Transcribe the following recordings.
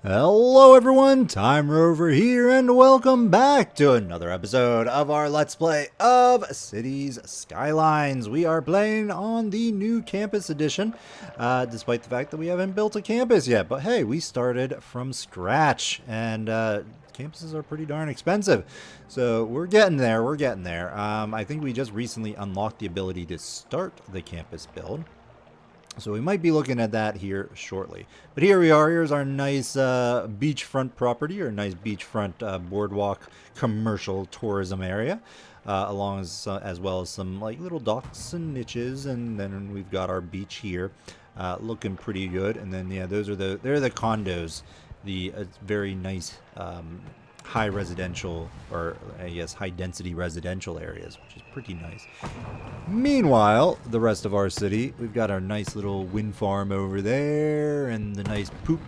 Hello everyone, Time Rover here, and welcome back to another episode of our Let's Play of Cities Skylines. We are playing on the new campus edition, despite the fact that we haven't built a campus yet. But hey, we started from scratch, and campuses are pretty darn expensive. So we're getting there, I think we just recently unlocked the ability to start the campus build. So we might be looking at that here shortly. But here we are. Here's our nice beachfront property, or nice beachfront boardwalk commercial tourism area, along as well as some like little docks and niches. And then we've got our beach here, looking pretty good. And then yeah, they're the condos, the very nice high residential, or I guess high density residential areas, which is pretty nice. Meanwhile, the rest of our city, we've got our nice little wind farm over there, and the nice poop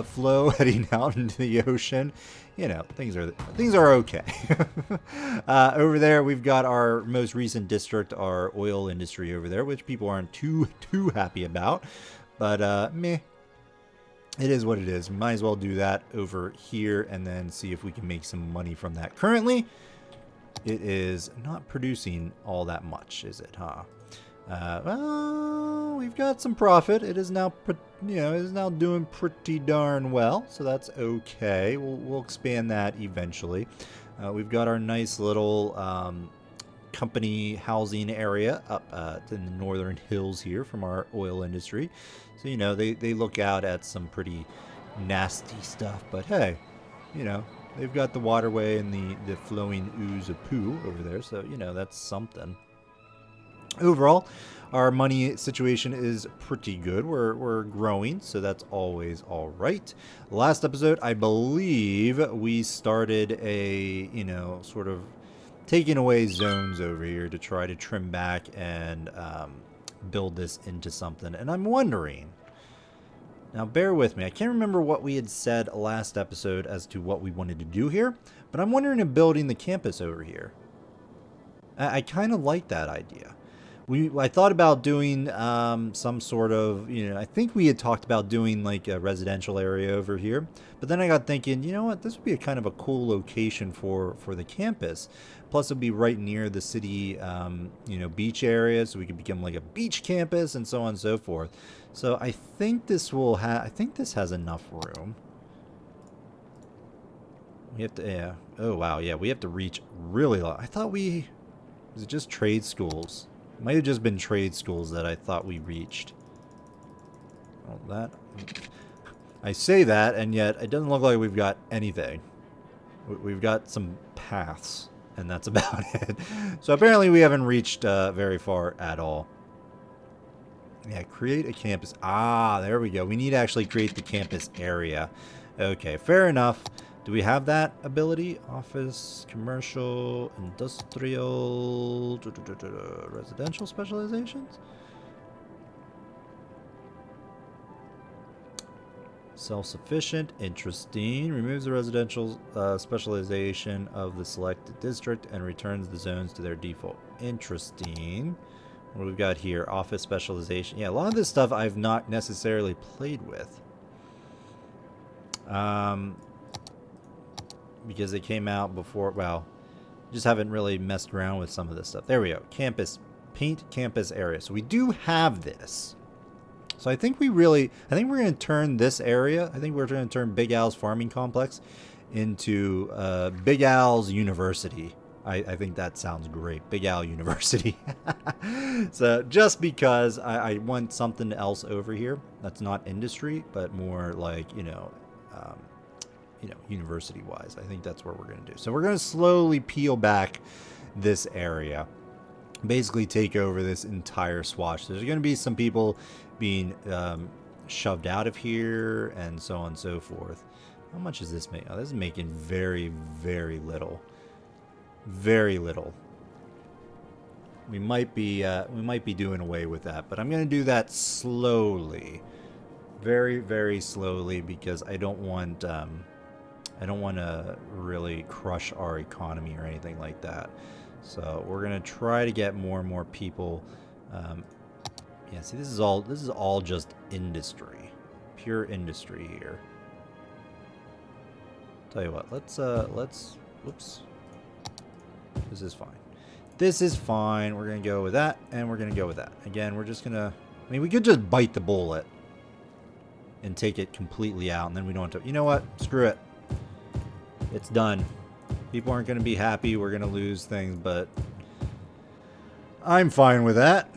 flow heading out into the ocean. You know, things are okay. Over there, we've got our most recent district, our oil industry over there, which people aren't too happy about, but meh. It is what it is. Might as well do that over here and then see if we can make some money from that. Currently, it is not producing all that much, is it, huh? Well, we've got some profit. It is now, it is now doing pretty darn well, so that's okay. We'll expand that eventually. We've got our nice little company housing area up in the northern hills here from our oil industry. So, you know, they look out at some pretty nasty stuff, but hey, you know, they've got the waterway and the flowing ooze of poo over there, so, you know, that's something. Overall, our money situation is pretty good. We're growing, so that's always all right. Last episode, I believe we started a, sort of taking away zones over here to try to trim back and build this into something. And I'm wondering, now bear with me, I can't remember what we had said last episode as to what we wanted to do here, but I'm wondering if building the campus over here. I kind of like that idea. I thought about doing some sort of, I think we had talked about doing like a residential area over here, but then I got thinking, you know what, this would be a kind of a cool location for the campus. Plus, it would be right near the city, beach area, so we could become like a beach campus and so on and so forth. So I think this has enough room. We have to, yeah. Oh wow, yeah, we have to reach really low. I thought was it just trade schools? It might have just been trade schools that I thought we reached. I say that, and yet it doesn't look like we've got anything. We've got some paths, and that's about it. So apparently we haven't reached very far at all. Yeah, create a campus. Ah, there we go. We need to actually create the campus area. Okay, fair enough. Do we have that ability? Office, commercial, industrial, residential specializations? Self-sufficient, interesting. Removes the residential specialization of the selected district and returns the zones to their default. Interesting. What we've got here? Office specialization. Yeah, a lot of this stuff I've not necessarily played with. Because they came out before, well, just haven't really messed around with some of this stuff. There we go. Campus, paint campus area. So we do have this. So I think we're going to turn this area, I think we're going to turn Big Al's farming complex into Big Al's University. I think that sounds great. Big Al University. So just because I want something else over here that's not industry, but more like, university-wise. I think that's what we're going to do. So we're going to slowly peel back this area. Basically take over this entire swatch. There's going to be some people being shoved out of here and so on and so forth. How much is this making? Oh, this is making very, very little. Very little. We might be doing away with that, but I'm going to do that slowly. Very, very slowly, because I don't want to really crush our economy or anything like that. So we're gonna try to get more and more people. Yeah, see, this is all just industry, pure industry here. Tell you what, let's, whoops. This is fine. This is fine. We're going to go with that, and we're going to go with that. Again, we're just going to, I mean, we could just bite the bullet and take it completely out, and then we don't have to, you know what? Screw it. It's done. People aren't going to be happy. We're going to lose things, but I'm fine with that.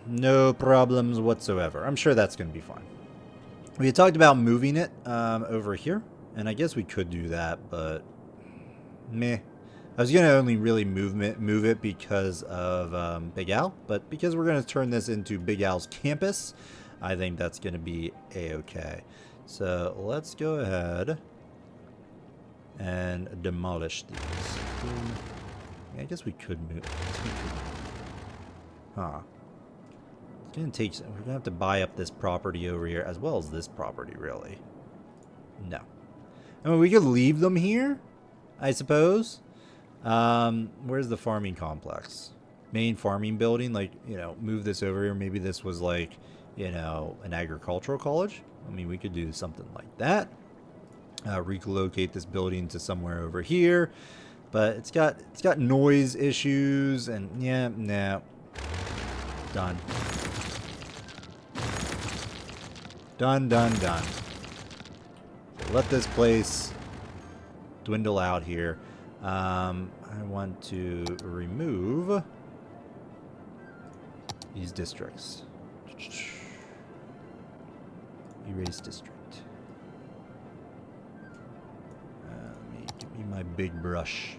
No problems whatsoever. I'm sure that's going to be fine. We had talked about moving it over here, and I guess we could do that, but meh. I was going to only really move it because of Big Al, but because we're going to turn this into Big Al's campus, I think that's going to be a-okay. So let's go ahead and demolish these. Yeah, I guess we could move. Huh. It's going to take... We're going to have to buy up this property over here, as well as this property, really. No. I mean, we could leave them here, I suppose. Where's the farming complex? Main farming building, like, you know, move this over here. Maybe this was like, you know, an agricultural college. I mean, we could do something like that. Relocate this building to somewhere over here. But it's got noise issues and yeah, nah. Done. Done. So let this place dwindle out here. I want to remove these districts. Erase district. Give me my big brush.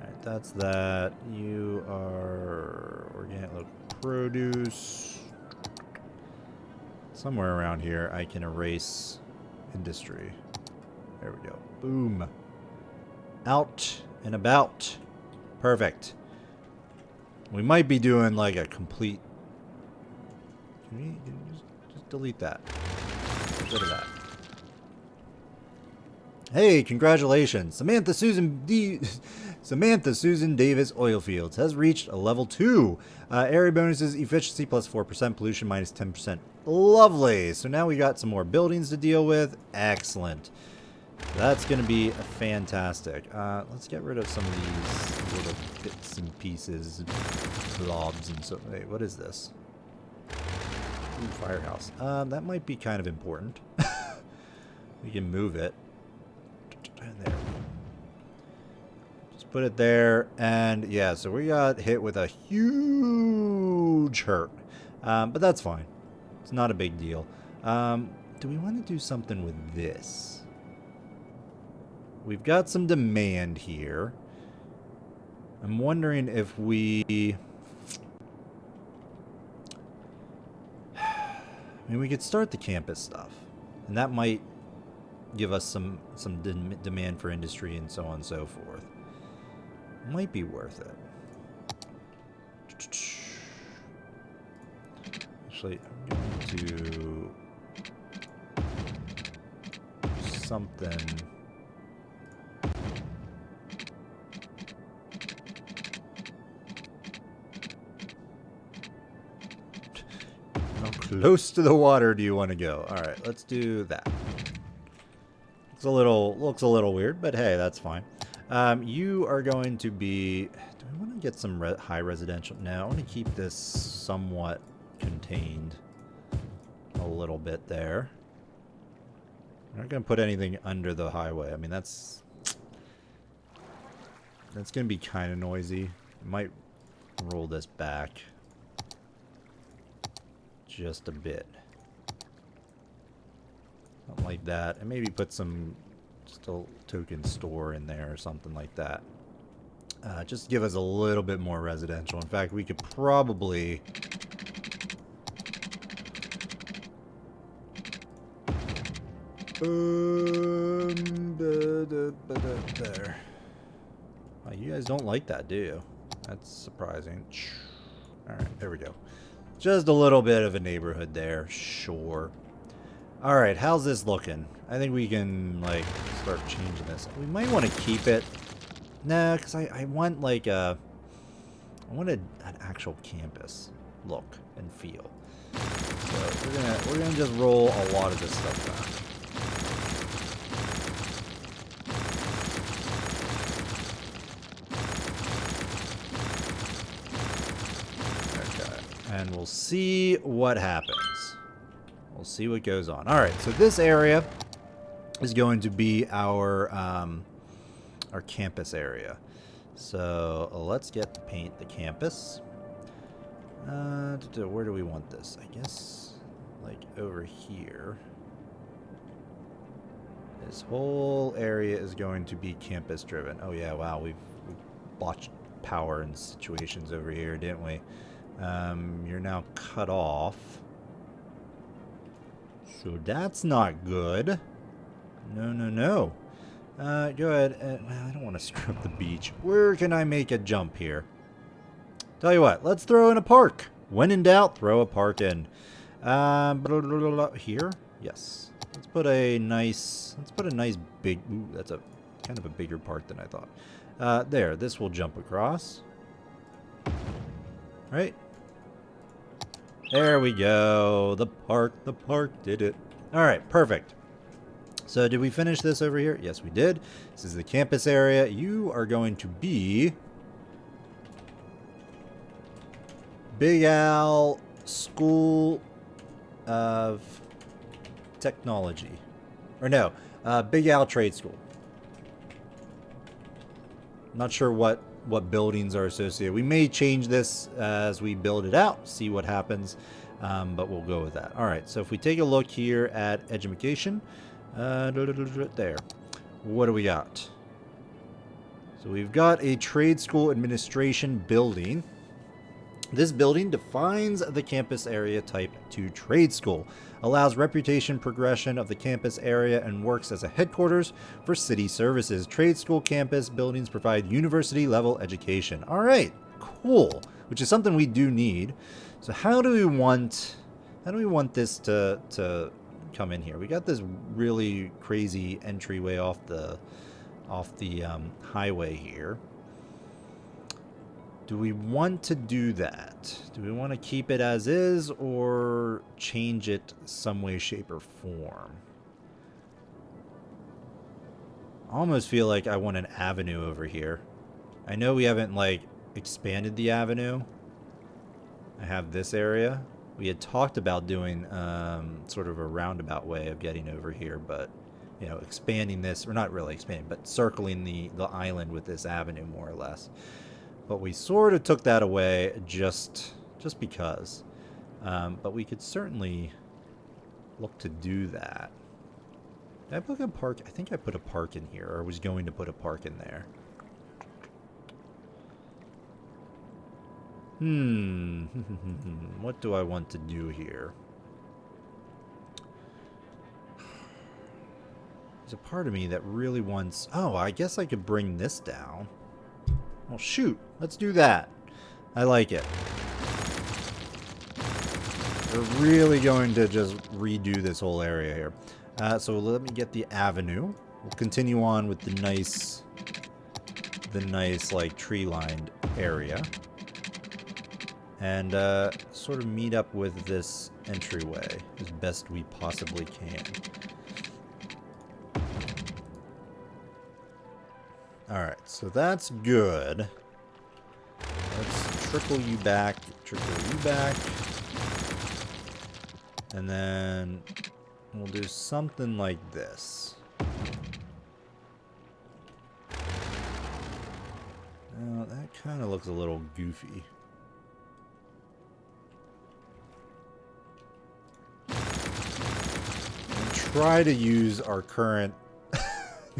Alright, that's that. You are organic produce. Somewhere around here I can erase industry. There we go. Boom. Out and about. Perfect. We might be doing like a complete... Can we just delete that? Get rid of that. Hey, congratulations. Samantha Susan Davis Oilfields has reached a level 2. Area bonuses, efficiency plus 4%, pollution minus 10%. Lovely. So now we got some more buildings to deal with. Excellent. That's going to be fantastic. Let's get rid of some of these little bits and pieces, blobs and so. Wait, what is this? Ooh, firehouse. That might be kind of important. We can move it. There. Just put it there, and yeah, so we got hit with a huge hurt. But that's fine. It's not a big deal. Do we want to do something with this? We've got some demand here. I'm wondering if we... I mean, we could start the campus stuff, and that might give us some demand for industry and so on and so forth. Might be worth it. Actually, I'm going to do something. How close to the water do you want to go? All right, let's do that. Looks a little weird, but hey, that's fine. You are going to be... Do we want to get some high residential? No, I want to keep this somewhat contained a little bit there. I'm not going to put anything under the highway. I mean, that's going to be kind of noisy. I might roll this back just a bit. Something like that. And maybe put some just a token store in there or something like that. Just give us a little bit more residential. In fact, we could probably... there. Oh, you guys don't like that, do you? That's surprising. Alright, there we go. Just a little bit of a neighborhood there. Sure. Alright, how's this looking? I think we can, like, start changing this. We might want to keep it. Nah, because I want, like, I want an actual campus look and feel. So we're gonna just roll a lot of this stuff back. we'll see what happens. We'll see what goes on. All right, so this area is going to be our campus area. So let's paint the campus. Where do we want this? I guess like over here. This whole area is going to be campus driven. Oh yeah, wow, we've botched power in situations over here, didn't we? You're now cut off. So that's not good. No, no, no. Go ahead. I don't want to screw up the beach. Where can I make a jump here? Tell you what, let's throw in a park. When in doubt, throw a park in. Here? Yes. Let's put a nice big, ooh, that's a kind of a bigger park than I thought. There, this will jump across. Right? There we go. The park did it. All right, perfect. So did we finish this over here? Yes, we did. This is the campus area. You are going to be Big Al School of Technology. Or no, Big Al Trade School. Not sure what buildings are associated. We may change this as we build it out, see what happens, but we'll go with that. All right, so if we take a look here at education, there, what do we got? So we've got a trade school administration building. This building defines the campus area type to trade school, allows reputation progression of the campus area, and works as a headquarters for city services. Trade school campus buildings provide university level education. All right, cool, which is something we do need. So how do we want this to come in here? We got this really crazy entryway off the highway here. Do we want to do that? Do we want to keep it as is or change it some way, shape, or form? I almost feel like I want an avenue over here. I know we haven't like expanded the avenue. I have this area. We had talked about doing sort of a roundabout way of getting over here, but you know, expanding this, or not really expanding, but circling the island with this avenue more or less. But we sort of took that away just because. But we could certainly look to do that. Did I put a park? I think I put a park in here, or was going to put a park in there. What do I want to do here? There's a part of me that really wants... Oh, I guess I could bring this down. Well, shoot. Let's do that. I like it. We're really going to just redo this whole area here. So let me get the avenue. We'll continue on with the nice like tree-lined area. And sort of meet up with this entryway as best we possibly can. Alright, so that's good. Let's trickle you back. And then we'll do something like this. Now, that kind of looks a little goofy. We'll try to use our current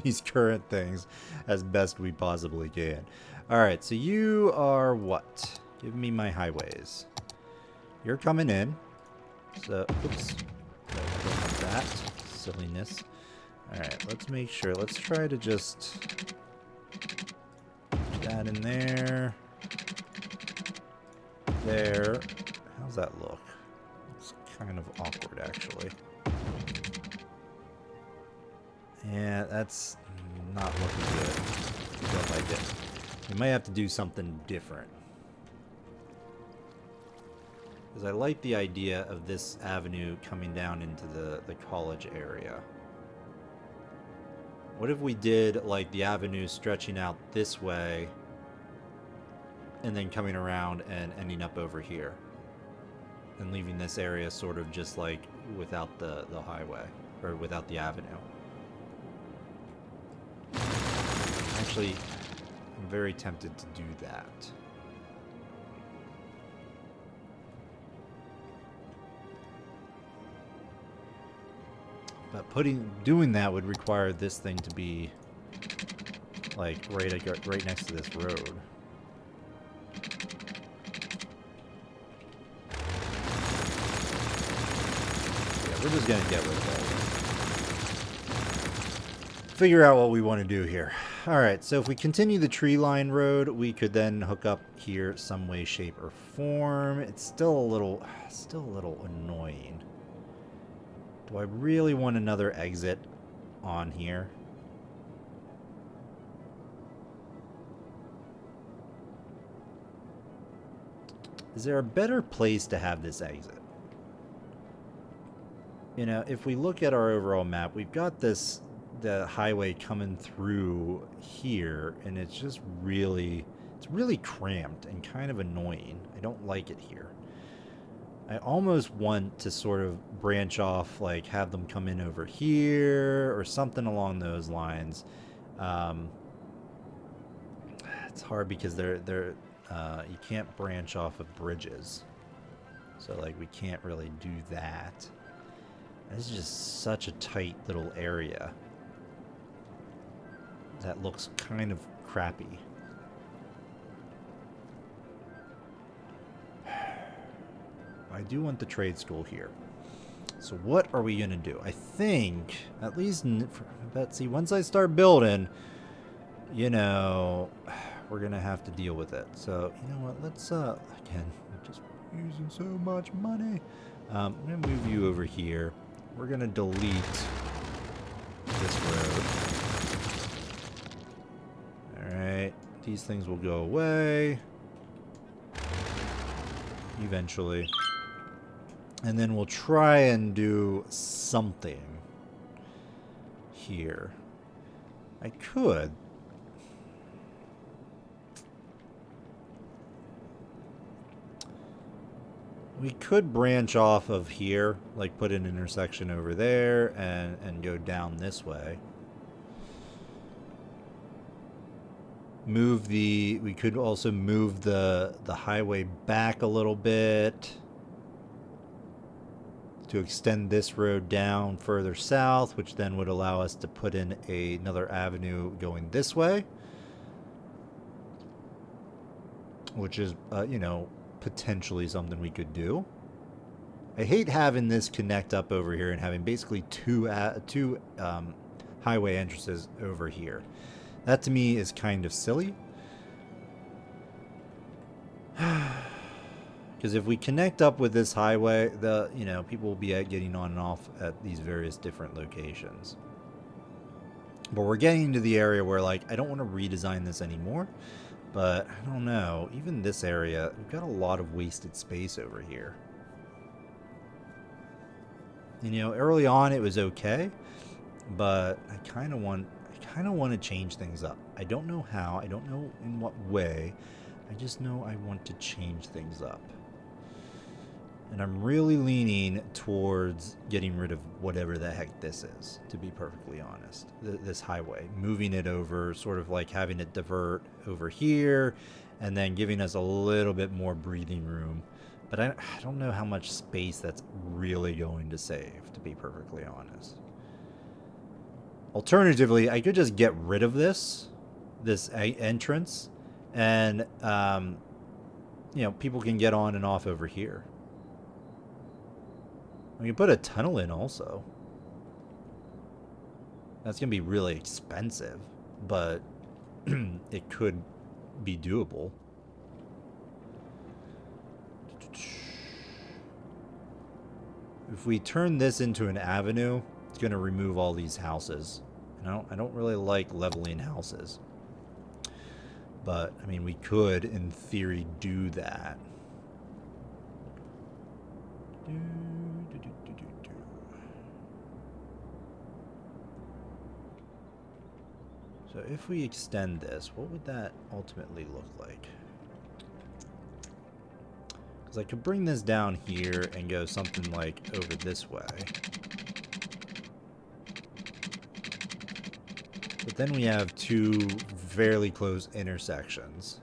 these current things as best we possibly can. Alright, so you are what? Give me my highways. You're coming in. So, oops. No, I don't want that. Silliness. Alright, let's make sure. Let's try to just put that in there. There. How's that look? It's kind of awkward, actually. Yeah, that's not looking good. I don't like it. We might have to do something different. Because I like the idea of this avenue coming down into the college area. What if we did like the avenue stretching out this way and then coming around and ending up over here? and leaving this area sort of just like without the highway, or without the avenue. Actually, I'm very tempted to do that. But doing that would require this thing to be like right next to this road. Yeah, we're just gonna get rid of all of it. Figure out what we want to do here. All right, so if we continue the tree line road, we could then hook up here some way, shape, or form. It's still a little annoying. Do I really want another exit on here? Is there a better place to have this exit? You know, if we look at our overall map, we've got the highway coming through here, and it's just really cramped and kind of annoying. I don't like it here. I almost want to sort of branch off, like have them come in over here or something along those lines. It's hard because you can't branch off of bridges, so like we can't really do that. This is just such a tight little area that looks kind of crappy. I do want the trade school here. So what are we going to do? I think, at least, Betsy, once I start building, you know, we're going to have to deal with it. So, you know what, let's, again, we're just using so much money. I'm going to move you over here. We're going to delete this road. Alright, these things will go away eventually. And then we'll try and do something here. I could. We could branch off of here, like put an intersection over there and go down this way. We could also move the highway back a little bit to extend this road down further south, which then would allow us to put in another avenue going this way, which is, you know, potentially something we could do. I hate having this connect up over here and having basically two highway entrances over here. That to me is kind of silly. Because if we connect up with this highway, people will be getting on and off at these various different locations. But we're getting into the area where, like, I don't want to redesign this anymore. But I don't know. Even this area, we've got a lot of wasted space over here. And, you know, early on it was okay, but I kind of want to change things up. I don't know how. I don't know in what way. I just know I want to change things up. And I'm really leaning towards getting rid of whatever the heck this is, to be perfectly honest. This highway. Moving it over, sort of like having it divert over here, and then giving us a little bit more breathing room. But I don't know how much space that's really going to save, to be perfectly honest. Alternatively, I could just get rid of this entrance, and, you know, people can get on and off over here. We can put a tunnel in also. That's going to be really expensive, but it could be doable. If we turn this into an avenue, it's going to remove all these houses. And I don't really like leveling houses. But, I mean, we could, in theory, do that. So if we extend this, what would that ultimately look like? Because I could bring this down here and go something like over this way. But then we have two fairly close intersections.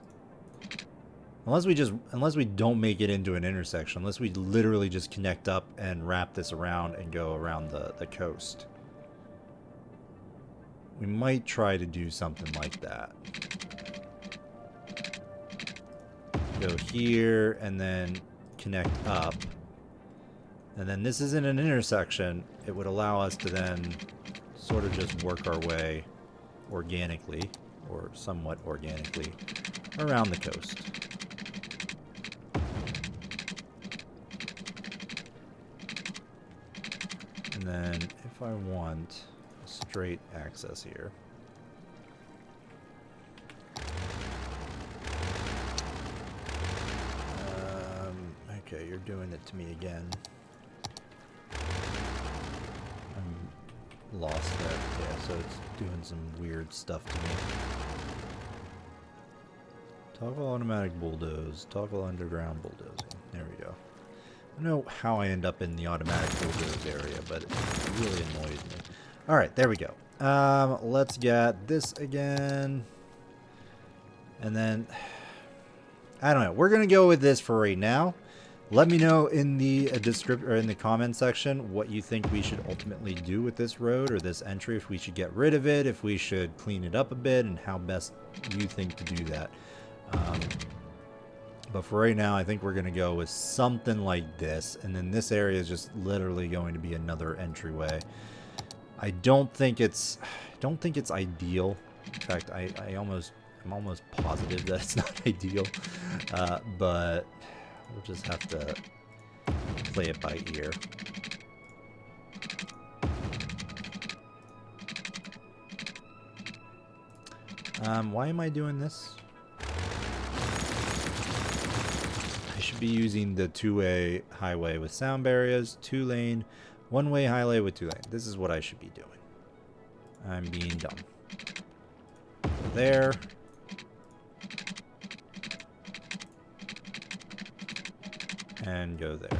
Unless we don't make it into an intersection, unless we literally just connect up and wrap this around and go around the coast. We might try to do something like that. Go here and then connect up. And then this isn't an intersection. It would allow us to then sort of just work our way organically, or somewhat organically, around the coast. And then if I want straight access here. Okay, you're doing it to me again. I'm lost there. Yeah, so it's doing some weird stuff to me. Toggle automatic bulldoze. Toggle underground bulldozing. There we go. I don't know how I end up in the automatic bulldoze area, but it really annoys me. Alright, there we go. Let's get this again. And then, I don't know. We're going to go with this for right now. Let me know in the description or in the comment section what you think we should ultimately do with this road or this entry. If we should get rid of it, if we should clean it up a bit, and how best you think to do that. But for right now, I think we're going to go with something like this. And then this area is just literally going to be another entryway. I don't think it's ideal. In fact, I'm almost positive that it's not ideal. But we'll just have to play it by ear. Why am I doing this? I should be using the two-way highway with sound barriers, two-lane, one-way highway with two-lane. This is what I should be doing. I'm being dumb. Go there. And go there.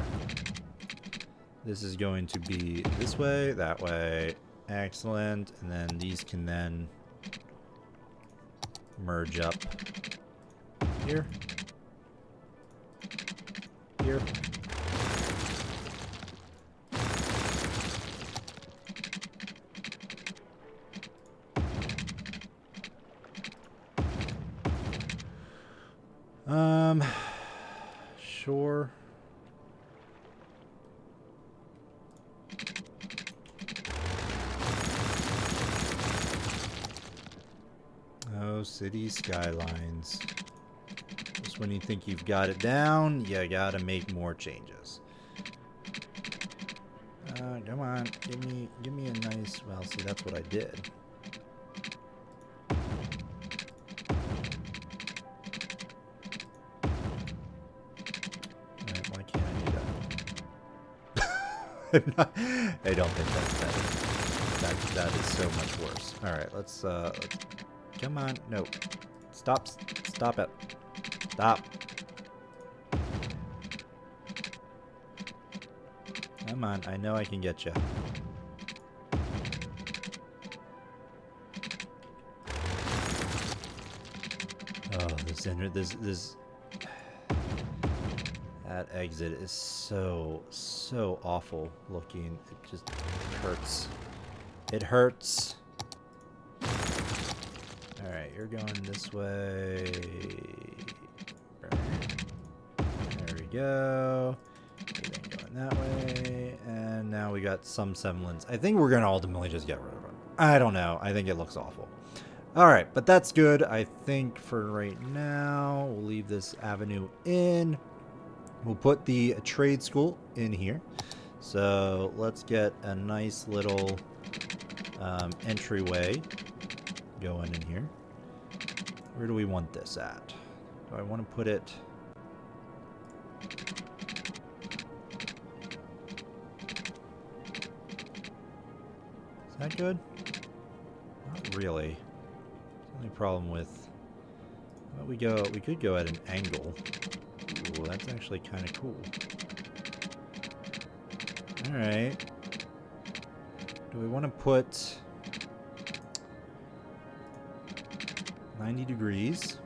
This is going to be this way, that way. Excellent. And then these can then merge up here. Here. Sure. Oh, Cities Skylines. Just when you think you've got it down, you gotta make more changes. Come on, give me a nice. Well, see, that's what I did. Why can't I do that? I don't think that's better. That is so much worse. All right, let's come on. No. Stop it. Stop. Come on. I know I can get you. Oh, this that exit is so awful looking. It just hurts. It hurts. Alright, you're going this way. There we go. You're then going that way. And now we got some semblance. I think we're going to ultimately just get rid of it. I don't know. I think it looks awful. Alright, but that's good. I think for right now, we'll leave this avenue in. We'll put the trade school in here. So let's get a nice little entryway going in here. Where do we want this at? Do I want to put it? Is that good? Not really. The only problem with we could go at an angle. Ooh, that's actually kind of cool. Alright. Do we want to put 90 degrees?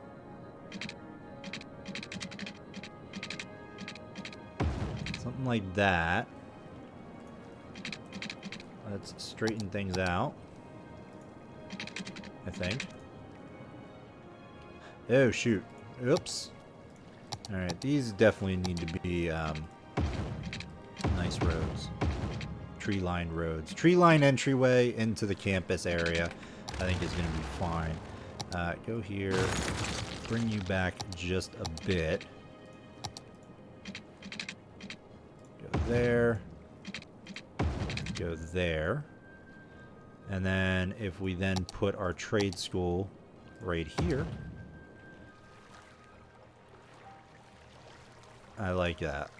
Something like that. Let's straighten things out, I think. Oh, shoot. Oops. Alright, these definitely need to be nice roads. Tree-lined roads. Tree-line entryway into the campus area, I think, is going to be fine. Go here. Bring you back just a bit. Go there. Go there. And then if we then put our trade school right here. I like that.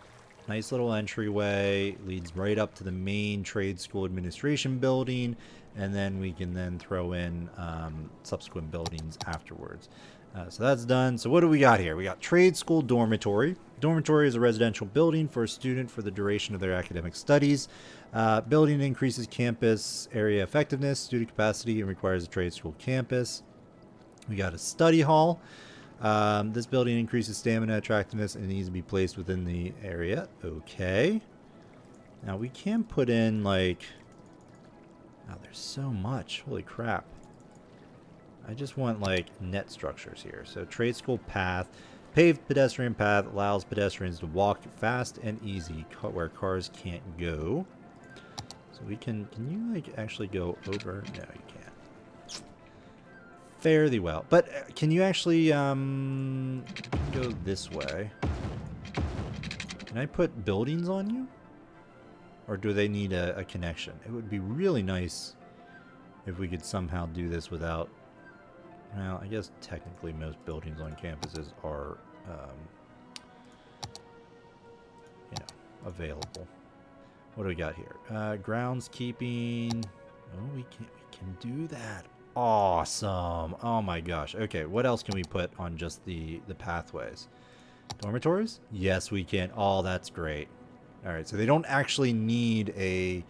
Nice little entryway, leads right up to the main trade school administration building, and then we can then throw in subsequent buildings afterwards. So that's done. So what do we got here? We got trade school dormitory. Dormitory is a residential building for a student for the duration of their academic studies. Building increases campus area effectiveness, student capacity, and requires a trade school campus. We got a study hall. This building increases stamina, attractiveness, and needs to be placed within the area. Okay. Now we can put in, like... Oh, there's so much. Holy crap. I just want, like, net structures here. So, trade school path. Paved pedestrian path allows pedestrians to walk fast and easy where cars can't go. So we can... Can you, like, actually go over? No, you can't. Fairly well. But can you actually go this way? Can I put buildings on you? Or do they need a connection? It would be really nice if we could somehow do this without... Well, I guess technically most buildings on campuses are you know, available. What do we got here? Groundskeeping. Oh, we can do that. Awesome. Oh my gosh. Okay, what else can we put on just the pathways? Dormitories? Yes, we can. Oh, that's great. All right, so they don't actually need a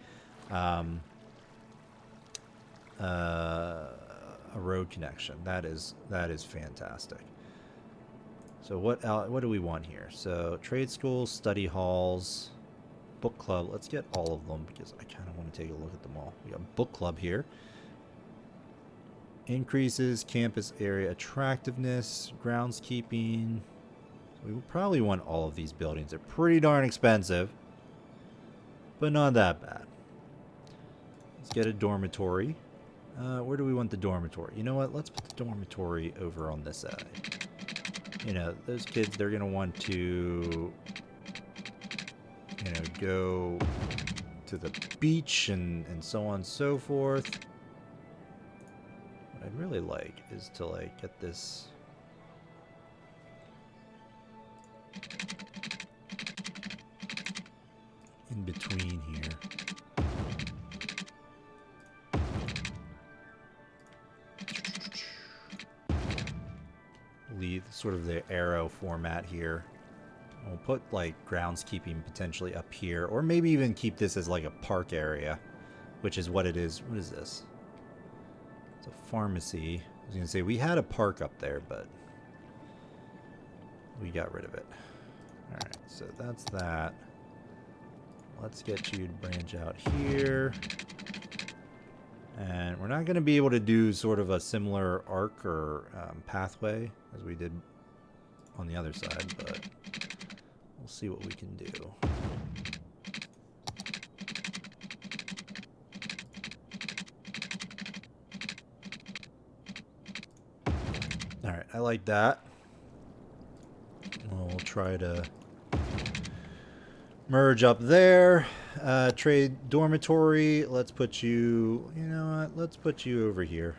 road connection. That is fantastic. So what do we want here? So trade schools, study halls, book club. Let's get all of them because I kind of want to take a look at them all. We got book club here. Increases campus area attractiveness, groundskeeping. We will probably want all of these buildings. They're pretty darn expensive, but not that bad. Let's get a dormitory. Where do we want the dormitory? You know what? Let's put the dormitory over on this side. You know, those kids, they're going to want to, you know, go to the beach and so on and so forth. What I'd really like is to, like, get this... in between here. Leave sort of the arrow format here. We'll put like groundskeeping potentially up here, or maybe even keep this as like a park area, which is what it is. What is this? It's a pharmacy. I was gonna say we had a park up there, but we got rid of it. All right, so that's that. Let's get you to branch out here. And we're not going to be able to do sort of a similar arc or pathway as we did on the other side, but we'll see what we can do. Alright, I like that. We'll try to merge up there. Trade dormitory. Let's put you... You know what? Let's put you over here.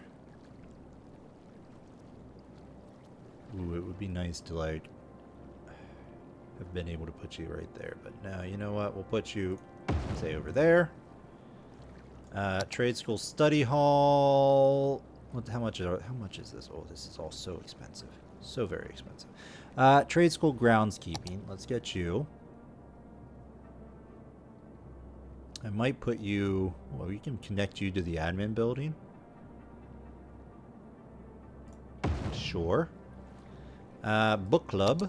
Ooh, it would be nice to, like, have been able to put you right there. But now, you know what? We'll put you, say, over there. Trade school study hall. How much is this? Oh, this is all so expensive. So very expensive. Trade school groundskeeping. Let's get you. I might put you... Well, we can connect you to the admin building. Sure. Book club.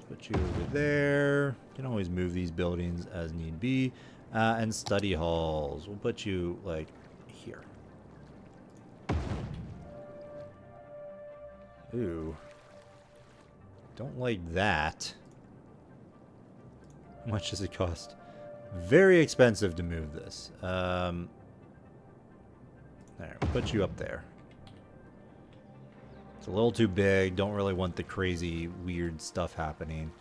Put you over there. Can always move these buildings as need be. And study halls. We'll put you, like, here. Ooh. Don't like that. How much does it cost? Very expensive to move this. There, we'll put you up there. It's a little too big. Don't really want the crazy, weird stuff happening.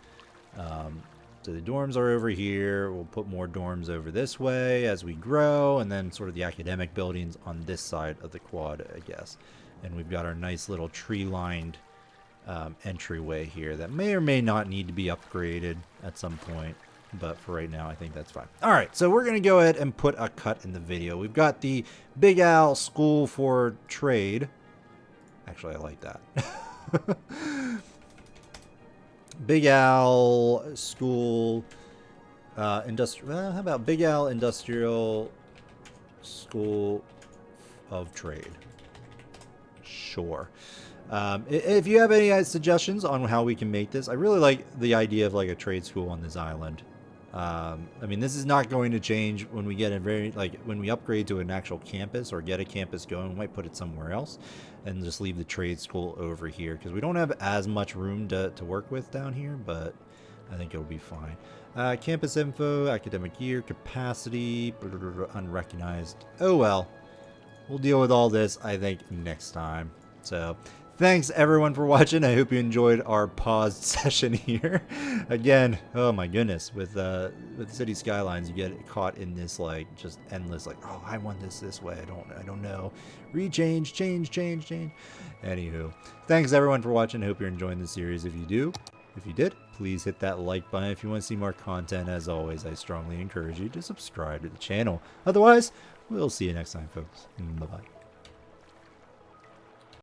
So the dorms are over here. We'll put more dorms over this way as we grow. And then sort of the academic buildings on this side of the quad, I guess. And we've got our nice little tree-lined entryway here that may or may not need to be upgraded at some point. But for right now, I think that's fine. All right, so we're going to go ahead and put a cut in the video. We've got the Big Al School for Trade. Actually, I like that. Big Al School Industrial. Well, how about Big Al Industrial School of Trade? Sure. If you have any suggestions on how we can make this, I really like the idea of like a trade school on this island. I mean, this is not going to change when we get when we upgrade to an actual campus or get a campus going. We might put it somewhere else and just leave the trade school over here because we don't have as much room to work with down here, but I think it'll be fine. Campus info, academic year, capacity, unrecognized. Oh well, we'll deal with all this, I think, next time. So thanks everyone for watching. I hope you enjoyed our paused session here. Again, oh my goodness, with Cities Skylines, you get caught in this like just endless like, oh, I want this way. I don't know. Rechange, change. Anywho, thanks everyone for watching. I hope you're enjoying the series. If you did, please hit that like button. If you want to see more content, as always, I strongly encourage you to subscribe to the channel. Otherwise, we'll see you next time, folks. Bye-bye.